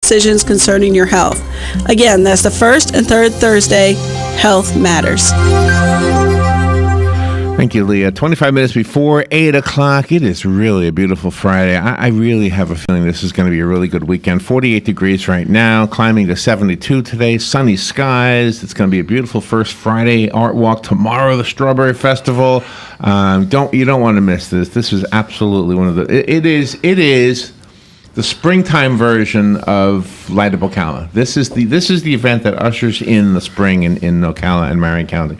decisions concerning your health. Again, that's the first and third Thursday. Health Matters. Thank you, Leah. 25 minutes before 8 o'clock. It is really a beautiful Friday. I really have a feeling this is going to be a really good weekend. 48 degrees right now, climbing to 72 today, sunny skies. It's going to be a beautiful first Friday art walk. Tomorrow, the Strawberry Festival. You don't want to miss this. This is absolutely one of the... It is the springtime version of Light Up Ocala. This is the event that ushers in the spring in Ocala and Marion County.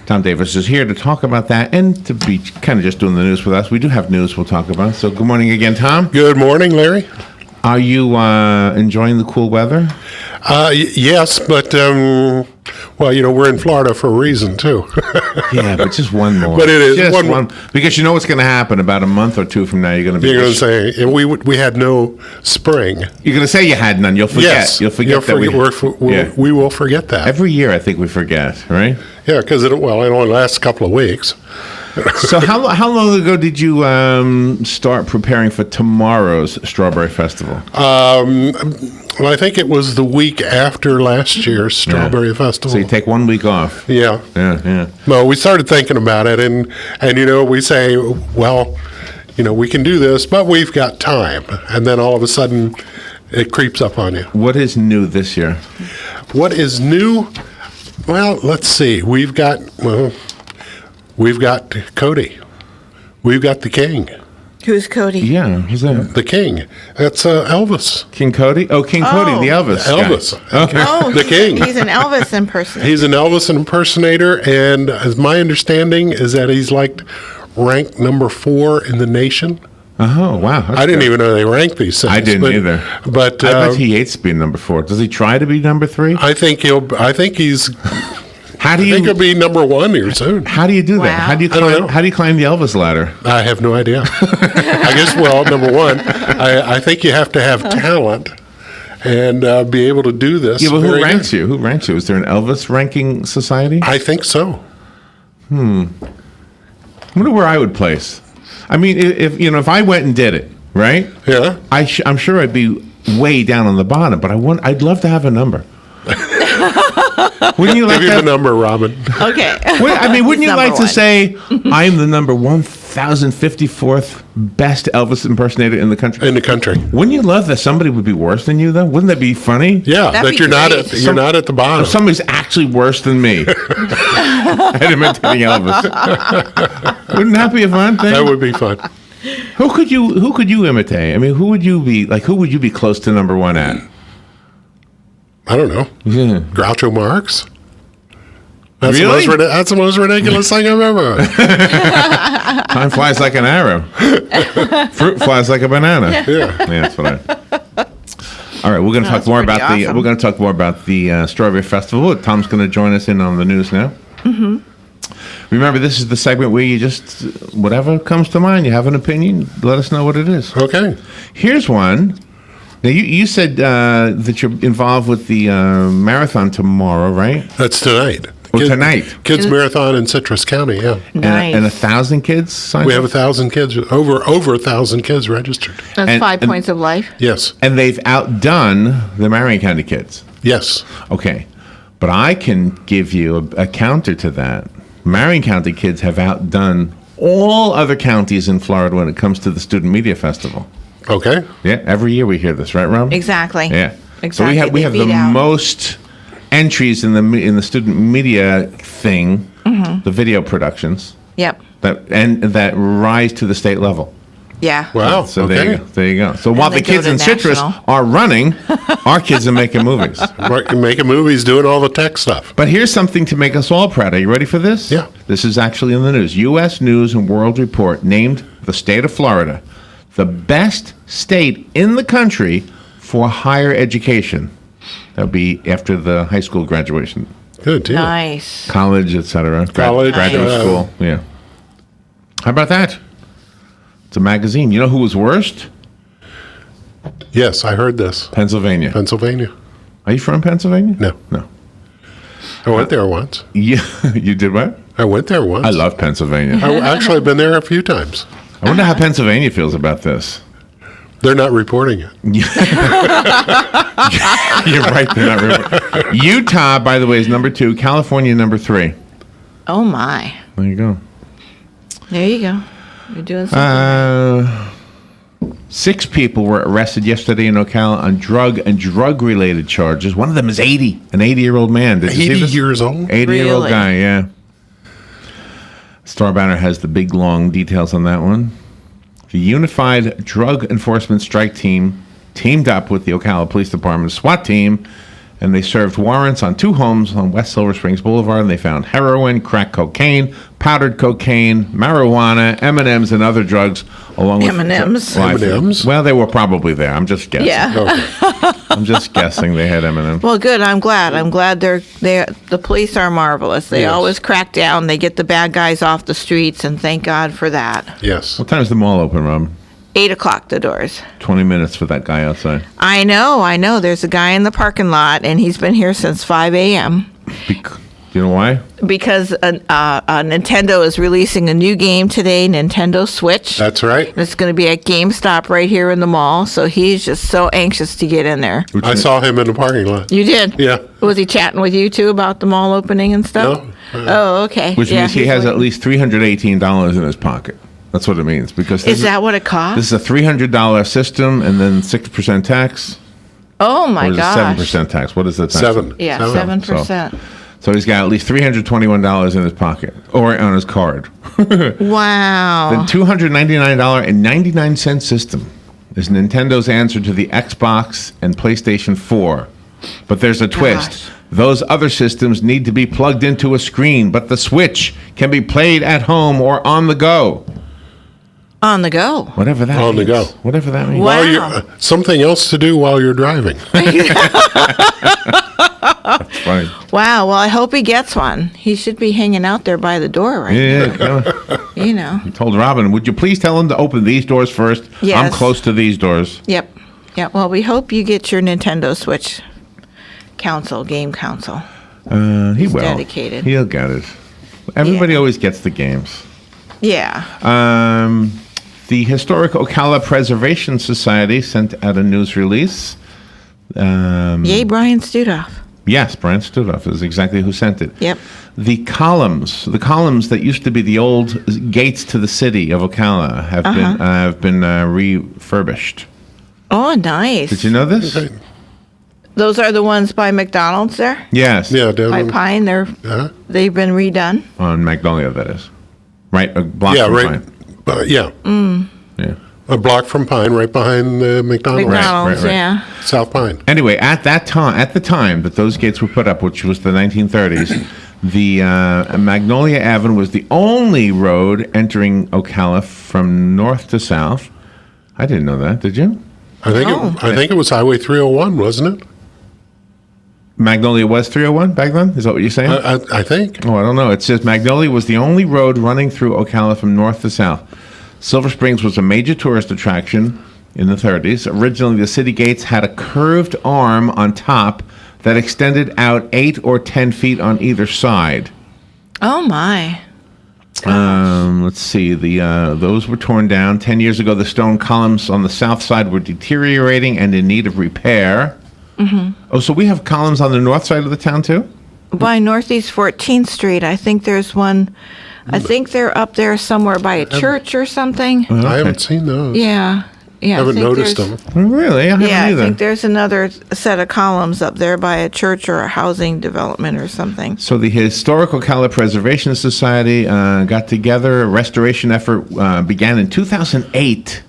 Tom Davis is here to talk about that and to be kind of just doing the news with us. We do have news we'll talk about. So good morning again, Tom. Good morning, Larry. Are you enjoying the cool weather? Yes, but we're in Florida for a reason too. Yeah, but just one more. But it is just one because you know what's going to happen about a month or two from now. You're going to say we had no spring. You're going to say you had none. You'll forget. Yes, you'll forget that we will forget that every year. I think we forget, right? Yeah, because it only lasts a couple of weeks. So how long ago did you start preparing for tomorrow's Strawberry Festival? I think it was the week after last year's Strawberry Festival. So you take 1 week off. Yeah. Well, we started thinking about it, and we say, well, we can do this, but we've got time, and then all of a sudden, it creeps up on you. What is new this year? What is new? Well, let's see. We've got Cody. We've got the King. Who's Cody? Yeah, who's that? The King. That's Elvis. King Cody? Oh, King Cody, the Elvis. Elvis. Okay. Oh, the King. He's an Elvis impersonator. He's an Elvis impersonator, and as my understanding is that he's ranked number 4 in the nation. Oh, wow. I didn't even know they ranked these things. I didn't either. But I bet he hates being number 4. Does he try to be number 3? I think he's. How do you? I think he'll be number 1 here soon. How do you do that? Wow. How do you climb the Elvis ladder? I have no idea. I guess. Well, number 1, I think you have to have talent and be able to do this. Yeah, but who ranks you? Who ranks you? Is there an Elvis ranking society? I think so. I wonder where I would place. I mean, if I went and did it, right? Yeah. I'm sure I'd be way down on the bottom, but I'd love to have a number. Wouldn't you like Give you the number, Robin? Okay. Wouldn't you like to say, I'm the number 1,054th best Elvis impersonator in the country? In the country. Wouldn't you love that somebody would be worse than you, though? Wouldn't that be funny? Yeah, That'd that be you're not great. not at the bottom. Somebody's actually worse than me. At imitating Elvis. Wouldn't that be a fun thing? That would be fun. Who could you imitate? I mean, who would you be close to number 1 at? I don't know. Yeah. Groucho Marx? That's Really? That's the most ridiculous thing I've ever heard. Time flies like an arrow. Fruit flies like a banana. Yeah. That's what I. All right, we're going to talk more about the Strawberry Festival. Tom's going to join us in on the news now. Mm-hmm. Remember, this is the segment where you just whatever comes to mind. You have an opinion, let us know what it is. Okay. Here's one. Now, you said that you're involved with the marathon tomorrow, right? That's tonight. Tonight. Kids Marathon in Citrus County, yeah. Nice. And 1,000 kids signed We up? have 1,000 kids, over 1,000 kids registered. That's 5 points of life. Yes. And they've outdone the Marion County kids. Yes. Okay. But I can give you a counter to that. Marion County kids have outdone all other counties in Florida when it comes to the Student Media Festival. Okay. Yeah, every year we hear this, right, Rob? Exactly. Yeah. Exactly. So we have the beat out. most entries in the student media thing, the video productions. Yep. that rise to the state level. Yeah. Wow. So okay. there you go. So while they the kids go to in Citrus national. are running, our kids are making movies. Right, making movies, doing all the tech stuff. But here's something to make us all proud. Are you ready for this? Yeah. This is actually in the news. U.S. News and World Report named the state of Florida the best state in the country for higher education. That'll be after the high school graduation. Good deal. Nice. College, etc. College, graduate school. Yeah. How about that? It's a magazine. You know who was worst? Yes, I heard this. Pennsylvania. Pennsylvania. Are you from Pennsylvania? No. No. I went there once. Yeah. You did what? I went there once. I love Pennsylvania. I actually been there a few times. I wonder how Pennsylvania feels about this. They're not reporting it. You're right. They're not real. Utah, by the way, is number 2. California, number 3. Oh, my. There you go. There you go. You're doing something. 6 people were arrested yesterday in Ocala on drug and drug-related charges. One of them is 80, an 80-year-old man. Did you see 80 this? years old? 80-year-old Really? guy, yeah. Star Banner has the big, long details on that one. The Unified Drug Enforcement Strike Team teamed up with the Ocala Police Department SWAT team, and they served warrants on 2 homes on West Silver Springs Boulevard, and they found heroin, crack cocaine, powdered cocaine, marijuana, M&Ms, and other drugs, along with M&Ms? M&Ms? Well, they were probably there. I'm just guessing. Yeah. Okay. I'm just guessing they had M&Ms. Well, good. I'm glad. The police are marvelous. They Yes. always crack down. They get the bad guys off the streets, and thank God for that. Yes. What time's the mall open, Rob? 8 o'clock, the doors. 20 minutes for that guy outside. I know. There's a guy in the parking lot, and he's been here since 5 a.m. You know why? because Nintendo is releasing a new game today, Nintendo Switch. That's right. It's going to be at GameStop right here in the mall. So he's just so anxious to get in there. I saw him in the parking lot. You did? Yeah. Was he chatting with you too about the mall opening and stuff? No. Oh, okay. Which Yeah, means he he's has like- at least $318 in his pocket. That's what it means. Because Is that what it costs? this is a $300 system and then 6% tax? Oh my Or is it gosh. 7% tax? What is the tax? 7. Yeah, Seven. 7%. So he's got at least $321 in his pocket or on his card. Wow. The $299.99 system is Nintendo's answer to the Xbox and PlayStation 4. But there's a twist. Gosh. Those other systems need to be plugged into a screen, but the Switch can be played at home or on the go. On the go. Whatever that On the means. go. Whatever that means. Wow. While you're, something else to do while you're driving. Funny. Wow. Well, I hope he gets one. He should be hanging out there by the door right Yeah. now. You know. I told Robin, would you please tell him to open these doors first? I'm Yes. close to these doors. Yep. Yeah. Well, we hope you get your Nintendo Switch game console. He will. dedicated. He'll get it. Everybody Yeah. always gets the games. Yeah. The Historic Ocala Preservation Society sent out a news release. Yay, Brian Studoff. Yes, Brian Studoff is exactly who sent it. Yep. The columns that used to be the old gates to the city of Ocala have been refurbished. Oh, nice. Did you know this? Okay. Those are the ones by McDonald's there? Yes. Yeah, down By on- Pine. Uh-huh. They've been redone. On Magnolia, that is. Right, a block Yeah, from right. Pine. Yeah. Yeah. A block from Pine, right behind the McDonald's. McDonald's, right. yeah. South Pine. Anyway, at the time that those gates were put up, which was the 1930s, the Magnolia Avenue was the only road entering Ocala from north to south. I didn't know that. Did you? I think it was Highway 301, wasn't it? Magnolia was 301 back then? Is that what you're saying? I think. Oh, I don't know. It says Magnolia was the only road running through Ocala from north to south. Silver Springs was a major tourist attraction in the 30s. Originally, the city gates had a curved arm on top that extended out 8 or 10 feet on either side. Oh, my. Let's see. Those were torn down 10 years ago. The stone columns on the south side were deteriorating and in need of repair. Mm-hmm. Oh, so we have columns on the north side of the town too? By Northeast 14th Street, I think there's one. I think they're up there somewhere by a church or something. I haven't seen those. Yeah. Yeah. Haven't I think noticed there's- them. Really? I haven't Yeah, I either. think there's another set of columns up there by a church or a housing development or something. So the Historic Ocala Preservation Society got together. A restoration effort began in 2008.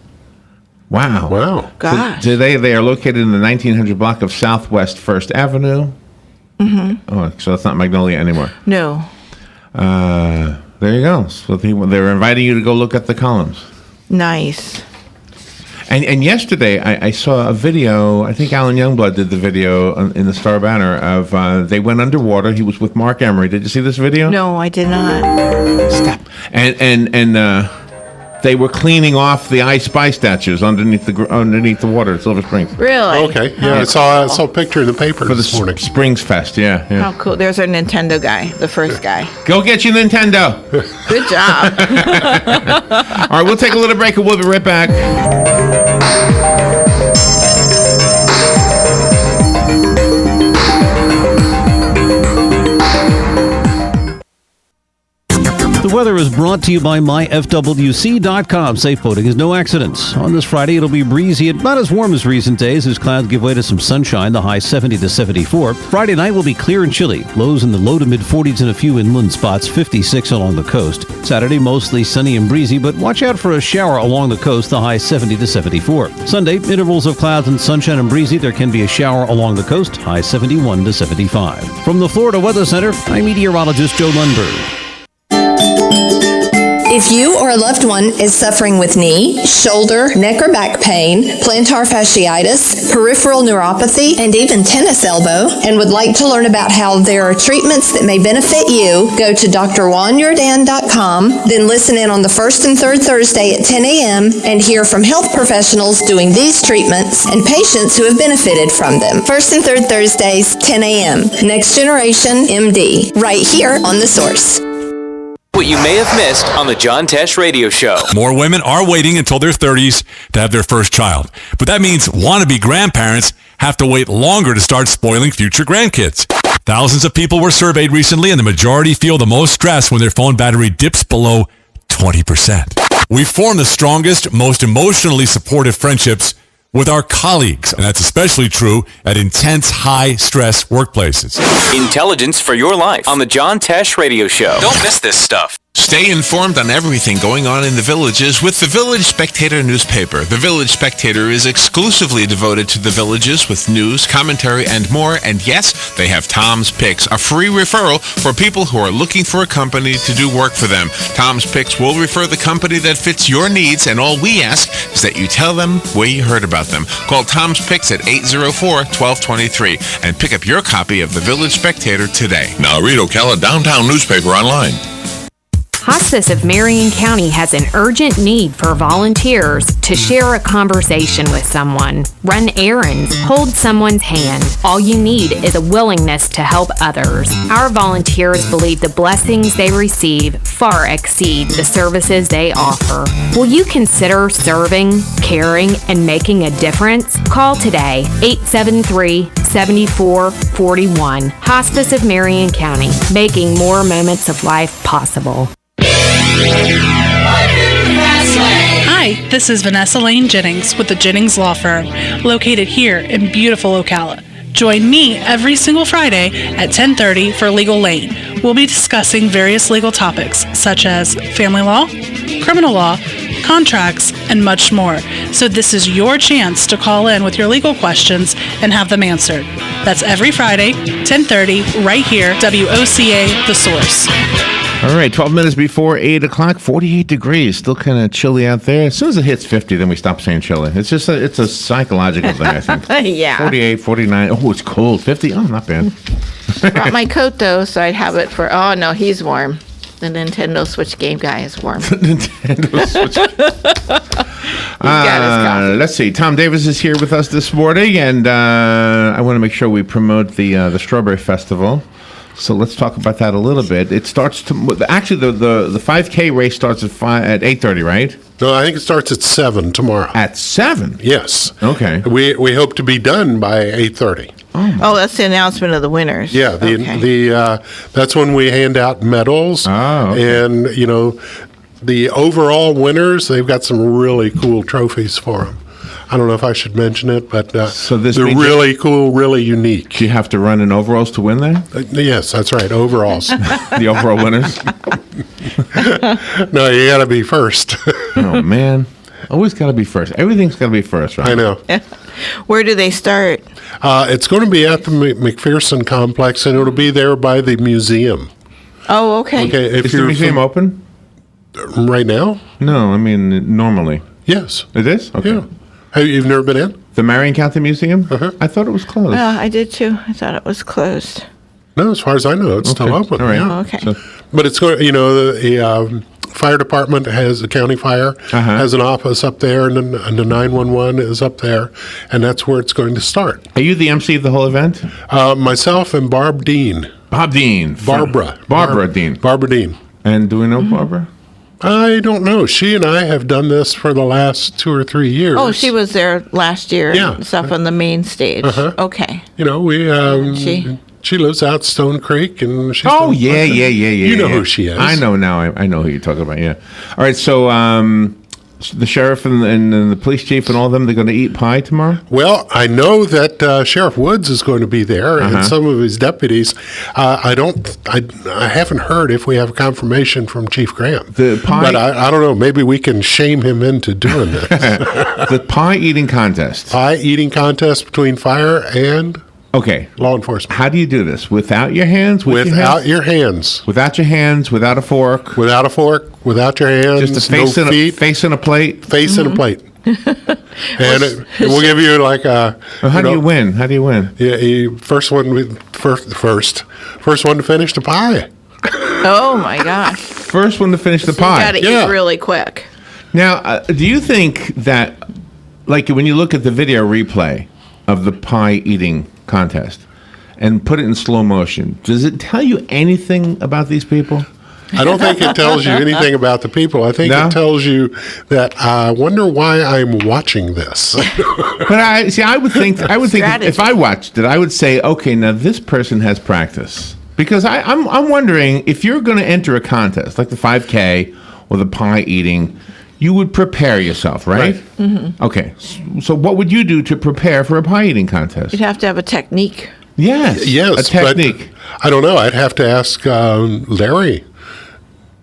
Wow. Wow. Gosh. Today they are located in the 1900 block of Southwest First Avenue. Mm-hmm. Oh, so that's not Magnolia anymore. No. There you go. So they're inviting you to go look at the columns. Nice. And yesterday I saw a video. I think Alan Youngblood did the video in the Star Banner of they went underwater. He was with Mark Emery. Did you see this video? No, I did not. Stop. And they were cleaning off the I Spy statues underneath the water at Silver Springs Really? Okay. Yeah, I saw a picture in the paper for the this morning. Springs Fest. Yeah. How cool. There's our Nintendo guy, the first guy. Go get your Nintendo. Good job. All right, we'll take a little break and we'll be right back. weather is brought to you by myfwc.com. Safe boating is no accidents. On this Friday, it'll be breezy and not as warm as recent days as clouds give way to some sunshine, the high 70 to 74. Friday night will be clear and chilly. Lows in the low to mid 40s in a few inland spots, 56 along the coast. Saturday, mostly sunny and breezy, but watch out for a shower along the coast, the high 70 to 74. Sunday, intervals of clouds and sunshine and breezy. There can be a shower along the coast, high 71 to 75. From the Florida Weather Center, I'm meteorologist Joe Lundberg. If you or a loved one is suffering with knee, shoulder, neck or back pain, plantar fasciitis, peripheral neuropathy, and even tennis elbow, and would like to learn about how there are treatments that may benefit you, go to drjuanyordan.com, then listen in on the first and third Thursday at 10 a.m. and hear from health professionals doing these treatments and patients who have benefited from them. First and third Thursdays, 10 a.m. Next Generation MD, right here on The Source. What you may have missed on the John Tesh Radio Show. More women are waiting until their 30s to have their first child. But that means wannabe grandparents have to wait longer to start spoiling future grandkids. Thousands of people were surveyed recently, and the majority feel the most stress when their phone battery dips below 20%. We form the strongest, most emotionally supportive friendships with our colleagues, and that's especially true at intense, high-stress workplaces. Intelligence for your life on the John Tesh Radio Show. Don't miss this stuff. Stay informed on everything going on in the villages with the Village Spectator newspaper. The Village Spectator is exclusively devoted to the villages with news, commentary, and more. And yes, they have Tom's Picks, a free referral for people who are looking for a company to do work for them. Tom's Picks will refer the company that fits your needs, and all we ask is that you tell them where you heard about them. Call Tom's Picks at 804-1223 and pick up your copy of the Village Spectator today. Now read Ocala Downtown newspaper online. Hospice of Marion County has an urgent need for volunteers to share a conversation with someone, run errands, hold someone's hand. All you need is a willingness to help others. Our volunteers believe the blessings they receive far exceed the services they offer. Will you consider serving, caring, and making a difference? Call today, 873-7441. Hospice of Marion County, making more moments of life possible. Hi, this is Vanessa Lane Jennings with the Jennings Law Firm, located here in beautiful Ocala. Join me every single Friday at 10:30 for Legal Lane. We'll be discussing various legal topics such as family law, criminal law, contracts, and much more. So this is your chance to call in with your legal questions and have them answered. That's every Friday, 10:30, right here, WOCA The Source. All right, 12 minutes before 8 o'clock, 48 degrees. Still kind of chilly out there. As soon as it hits 50, then we stop saying chilly. It's just it's a psychological thing, I think. Yeah. 48, 49. Oh, it's cold. 50. Oh, not bad. Brought my coat, though, so I'd have it for, oh, no, he's warm. The Nintendo Switch game guy is warm. Nintendo Switch. got his coffee. Let's see. Tom Davis is here with us this morning, and I want to make sure we promote the Strawberry Festival. So let's talk about that a little bit. It starts actually the 5K race starts at 8:30, right? No, I think it starts at 7 tomorrow. At 7? Yes. Okay. We hope to be done by 8:30. Oh, that's the announcement of the winners. Yeah, that's when we hand out medals. Oh, okay. And, the overall winners, they've got some really cool trophies for them. I don't know if I should mention it, but they're really cool, really unique. Do you have to run in overalls to win that? Yes, that's right, overalls. The overall winners? No, you got to be first. Oh, man. Always got to be first. Everything's got to be first, right? I know. Where do they start? It's going to be at the McPherson Complex, and it'll be there by the museum. Oh, okay. Is the museum open? Right now? No, I mean normally. Yes. It is? Okay. Yeah. You've never been in? The Marion County Museum? Uh-huh. I thought it was closed. I did too. I thought it was closed. No, as far as I know, it's still open. All right. Yeah. Oh, okay. But it's going. The fire department the county fire has an office up there, and the 911 is up there, and that's where it's going to start. Are you the MC of the whole event? Myself and Barb Dean. Bob Dean. Barbara Dean. Barbara Dean. And do we know Barbara? I don't know. She and I have done this for the last 2 or 3 years. Oh, she was there last year and stuff on the main stage. Okay. We She lives out Stone Creek, and she's Oh, yeah. You know who she is. I know now. I know who you're talking about, yeah. All right, so the sheriff and the police chief and all of them, they're going to eat pie tomorrow? Well, I know that Sheriff Woods is going to be there, and some of his deputies. I haven't heard if we have confirmation from Chief Graham. The pie, but I don't know. Maybe we can shame him into doing this. The pie eating contest. Pie eating contest between fire and law enforcement. How do you do this? Without your hands? Without your hands. Without your hands? Without a fork? Without a fork? Without your hands? Just a face, no and feet. face and a plate? Face and a plate. And we'll give you like a... How do you win? How do you win? Yeah, first one to finish the pie. Oh, my gosh. First one to finish the pie. You got to eat really quick. Now, do you think that, like, when you look at the video replay of the pie eating contest and put it in slow motion, does it tell you anything about these people? I don't think it tells you anything about the people. I think it tells you that I wonder why I'm watching this. But I would think if I watched it, I would say, okay, now this person has practice. Because I'm wondering if you're going to enter a contest like the 5K or the pie eating, you would prepare yourself, right? Mm-hmm. Okay. So what would you do to prepare for a pie eating contest? You'd have to have a technique. Yes, a technique. But I don't know. I'd have to ask Larry.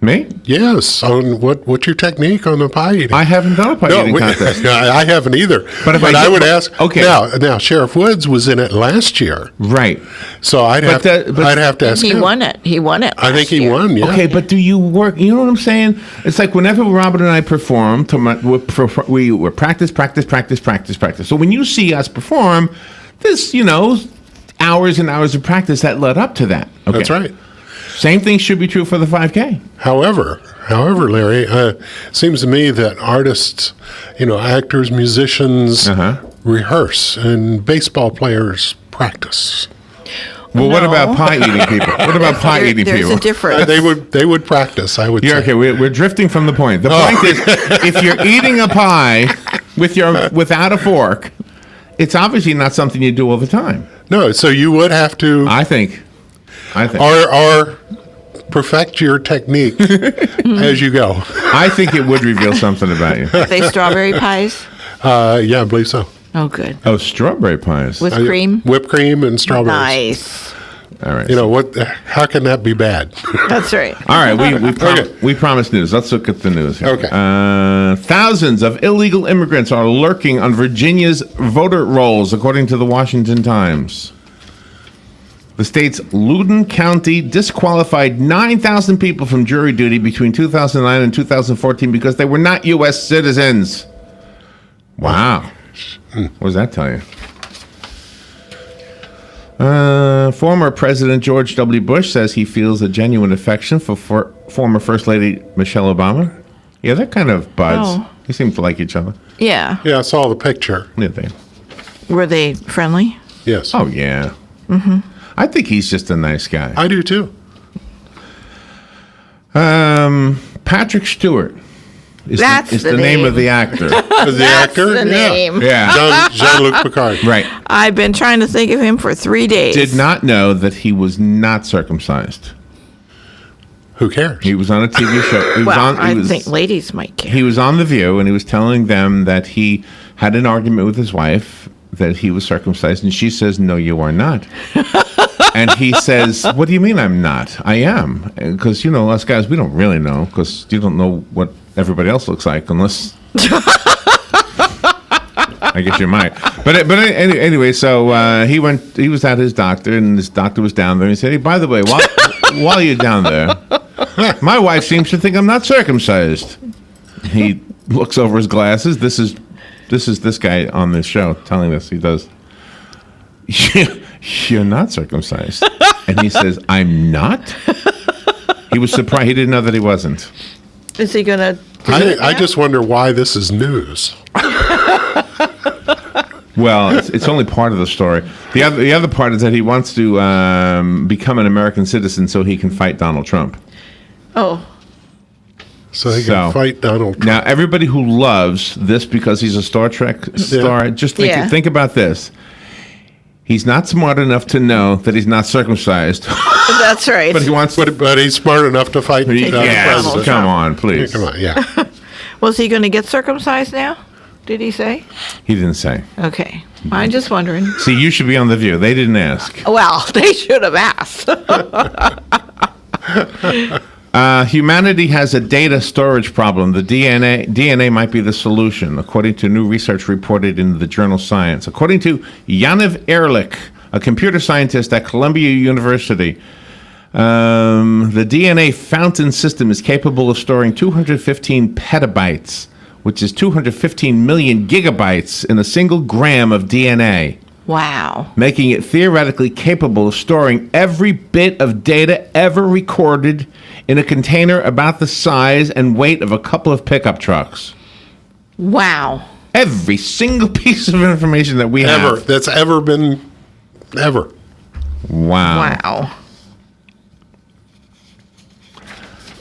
Me? Yes. On what's your technique on the pie eating? I haven't done a pie eating contest. I haven't either. But I would ask. Okay. Now Sheriff Woods was in it last year, right? So I'd have to ask him. He won it. He won it. I think he won. Yeah. Okay, but do you work? You know what I'm saying? It's like whenever Robert and I perform, we practice. So when you see us perform, this hours and hours of practice that led up to that. Okay. That's right. Same thing should be true for the 5K. However, Larry, seems to me that artists, actors, musicians rehearse and baseball players practice. Well, what about pie eating people? What about pie eating people? There's a difference. They would practice, I would say. Okay, we're drifting from the point. The point is, if you're eating a pie without a fork, it's obviously not something you do all the time. No, so you would have to... I think. Or perfect your technique as you go. I think it would reveal something about you. Are they strawberry pies? Yeah, I believe so. Oh, good. Oh, strawberry pies. With cream? Whipped cream and strawberries. Nice. All right. How can that be bad? That's right. All right, we promised news. Let's look at the news here. Okay. Thousands of illegal immigrants are lurking on Virginia's voter rolls, according to the Washington Times. The state's Loudoun County disqualified 9,000 people from jury duty between 2009 and 2014 because they were not U.S. citizens. Wow. What does that tell you? Former President George W. Bush says he feels a genuine affection for former First Lady Michelle Obama. Yeah, they're kind of buds. Oh. They seem to like each other. Yeah. Yeah, I saw the picture. Yeah, they. Were they friendly? Yes. Oh, yeah. Mm-hmm. I think he's just a nice guy. I do, too. Patrick Stewart is the name of the actor. That's the name. Yeah. Jean-Luc Picard. Right. I've been trying to think of him for 3 days. Did not know that he was not circumcised. Who cares? He was on a TV show. I think ladies might care. He was on The View, and he was telling them that he had an argument with his wife that he was circumcised, and she says, "No, you are not." And he says, "What do you mean I'm not? I am." Because, us guys, we don't really know, because you don't know what everybody else looks like unless... I guess you might. But anyway, so he was at his doctor, and his doctor was down there, and he said, "Hey, by the way, while you're down there, my wife seems to think I'm not circumcised." He looks over his glasses. This is this guy on this show telling us. He does. "You're not circumcised." And he says, "I'm not?" He was surprised. He didn't know that he wasn't. Is he going to... I just wonder why this is news. Well, it's only part of the story. The other part is that he wants to become an American citizen so he can fight Donald Trump. Oh. So he can fight Donald Trump. Now, everybody who loves this because he's a Star Trek star, just think about this. He's not smart enough to know that he's not circumcised. That's right. But he wants to. But he's smart enough to fight the president. Come on, please. Come on, yeah. Was he going to get circumcised now? Did he say? He didn't say. Okay. I'm just wondering. See, you should be on The View. They didn't ask. Well, they should have asked. Humanity has a data storage problem. The DNA might be the solution, according to new research reported in the journal Science. According to Yaniv Ehrlich, a computer scientist at Columbia University, the DNA fountain system is capable of storing 215 petabytes, which is 215 million gigabytes in a single gram of DNA. Wow. Making it theoretically capable of storing every bit of data ever recorded in a container about the size and weight of a couple of pickup trucks. Wow. Every single piece of information that we have. That's ever been, ever. Wow. Wow.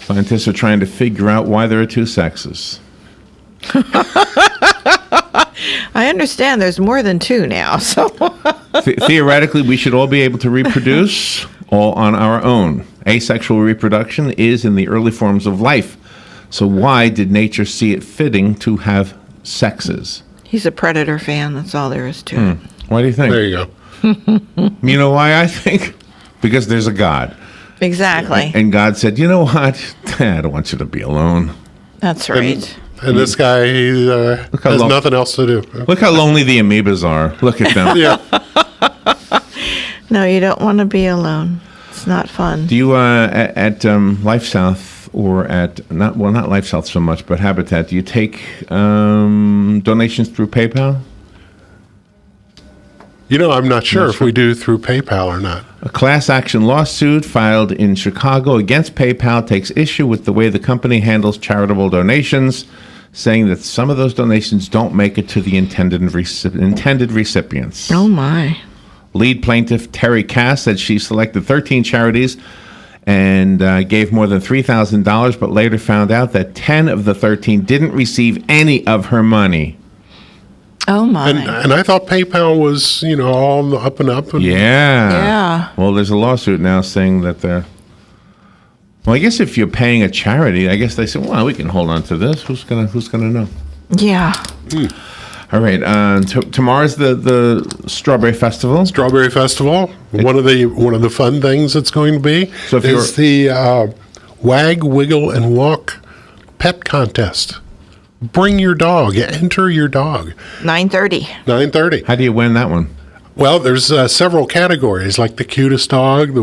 Scientists are trying to figure out why there are two sexes. I understand there's more than two now, so. Theoretically, we should all be able to reproduce all on our own. Asexual reproduction is in the early forms of life. So why did nature see it fitting to have sexes? He's a Predator fan, that's all there is to it. Why do you think? There you go. You know why I think? Because there's a God. Exactly. And God said, you know what? I don't want you to be alone. That's right. And this guy, he has nothing else to do. Look how lonely the amoebas are. Look at them. Yeah. No, you don't want to be alone. It's not fun. Do you, at Life South or at, not Life South so much, but Habitat, do you take donations through PayPal? You know, I'm not sure if we do through PayPal or not. A class action lawsuit filed in Chicago against PayPal takes issue with the way the company handles charitable donations, saying that some of those donations don't make it to the intended recipients. Oh, my. Lead plaintiff Terry Cass said she selected 13 charities and gave more than $3,000, but later found out that 10 of the 13 didn't receive any of her money. Oh, my. And I thought PayPal was, you know, all up and up. Yeah. Well, there's a lawsuit now saying that they're... Well, I guess if you're paying a charity, I guess they say, well, we can hold on to this. Who's gonna know? Yeah. All right. Tomorrow's the Strawberry Festival. Strawberry Festival. One of the fun things that's going to be is the Wag, Wiggle, and Walk Pet Contest. Bring your dog. Enter your dog. 9:30. 9:30. How do you win that one? Well, there's several categories, like the cutest dog, the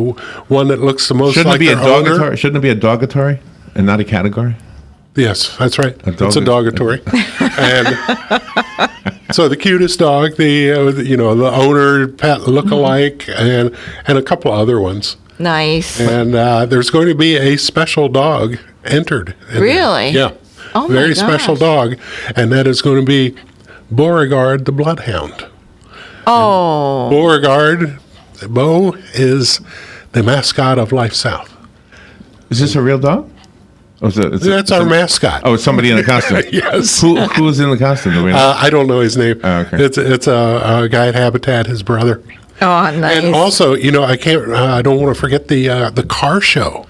one that looks the most like their owner. Shouldn't it be a dogatory and not a category? Yes, that's right. It's a dogatory. And so the cutest dog, the owner, pet lookalike, and a couple other ones. Nice. And there's going to be a special dog entered. Really? Yeah. Oh, my Very gosh. special dog, and that is going to be Beauregard the Bloodhound. Oh. Beauregard, Bo is the mascot of Life South. Is this a real dog? Oh, That's our mascot. Oh, it's somebody in a costume. Yes. Who is in the costume? Do we know? I don't know his name. Oh, okay. It's a guy at Habitat, his brother. Oh, nice. And also, I don't want to forget the car show.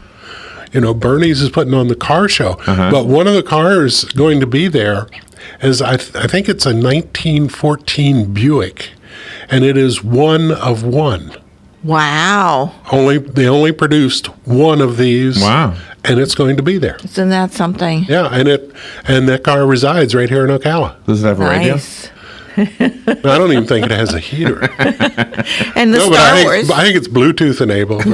Bernie's is putting on the car show. But one of the cars going to be there is, I think it's a 1914 Buick, and it is one of one. Wow. They only produced one of these. Wow. And it's going to be there. Isn't that something? Yeah, and that car resides right here in Ocala. Does it have a radio? I don't even think it has a heater. And the Star Wars. I think it's Bluetooth enabled.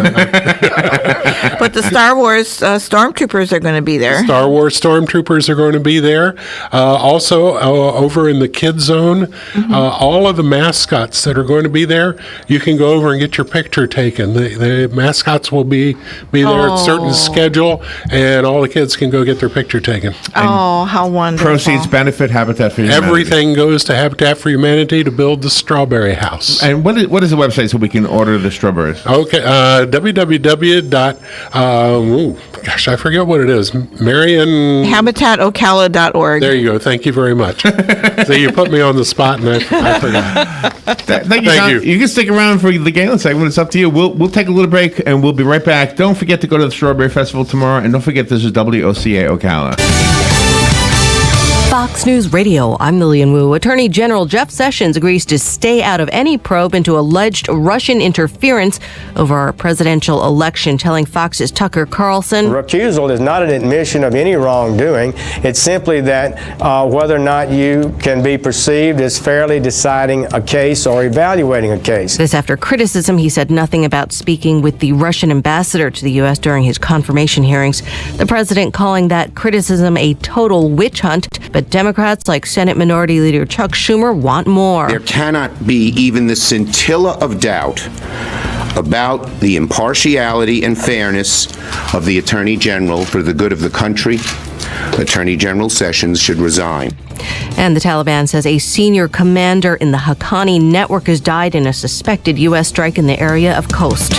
But the Star Wars stormtroopers are going to be there. Star Wars stormtroopers are going to be there. Also, over in the Kid Zone, all of the mascots that are going to be there, you can go over and get your picture taken. The mascots will be there at a certain schedule, and all the kids can go get their picture taken. Oh, how wonderful. Proceeds benefit Habitat for Humanity. Everything goes to Habitat for Humanity to build the Strawberry House. And what is the website so we can order the strawberries? Okay, gosh, I forget what it is. Marion. HabitatOcala.org. There you go. Thank you very much. So you put me on the spot, and I forgot. Thank you, Tom. You can stick around for the Galen segment. It's up to you. We'll take a little break, and we'll be right back. Don't forget to go to the Strawberry Festival tomorrow, and don't forget this is WOCA Ocala. Fox News Radio, I'm Lillian Wu. Attorney General Jeff Sessions agrees to stay out of any probe into alleged Russian interference over our presidential election, telling Fox's Tucker Carlson. Recusal is not an admission of any wrongdoing. It's simply that whether or not you can be perceived as fairly deciding a case or evaluating a case. This after criticism. He said nothing about speaking with the Russian ambassador to the U.S. during his confirmation hearings. The president calling that criticism a total witch hunt. But Democrats like Senate Minority Leader Chuck Schumer want more. There cannot be even the scintilla of doubt about the impartiality and fairness of the Attorney General for the good of the country. Attorney General Sessions should resign. And the Taliban says a senior commander in the Haqqani network has died in a suspected U.S. strike in the area of Khost.